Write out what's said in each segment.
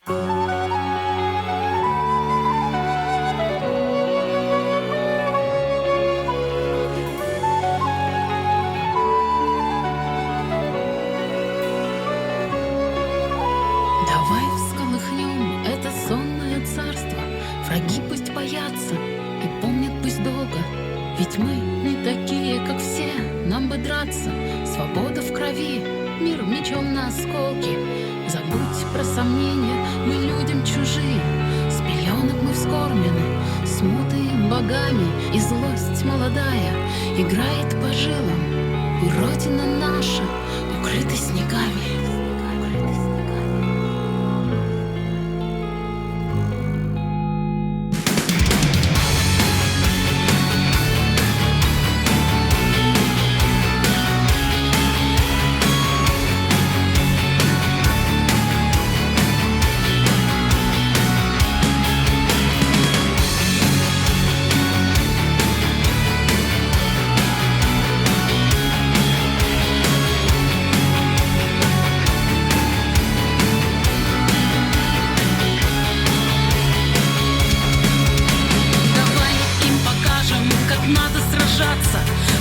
Давай всколыхнем это сонное царство. Враги пусть боятся и помнят пусть долго. Ведь мы не такие, как все, нам бы драться. Свобода в крови, мир мечом на осколки. Забудь про сомнения, мы людям чужие. С пеленок мы вскормлены смутой богами. И злость молодая играет по жилам. И Родина наша укрыта снегами.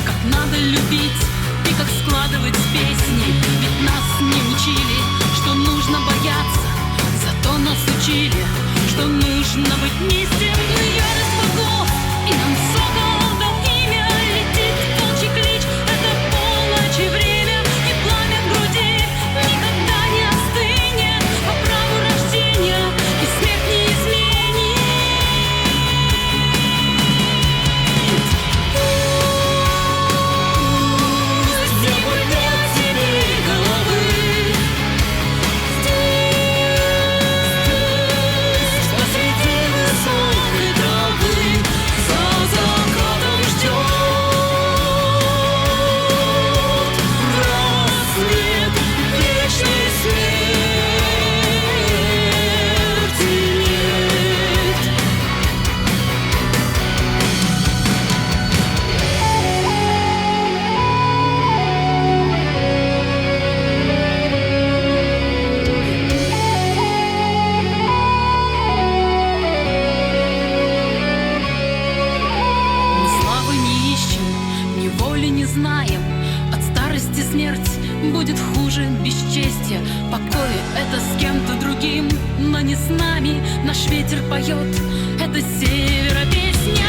Как надо любить и как складывать песни. Ведь нас не учили, что нужно бояться. Зато нас учили, что нужно быть вместе. Мы ярость богов, и нам сокол дал имя. Летит волчий клич, это полночь и время. И пламя в груди никогда не остынет. По праву рождения и смерть не изменит. Не знаем, от старости смерть будет хуже бесчестия. Покой — это с кем-то другим, но не с нами. Наш ветер поет, это севера песня.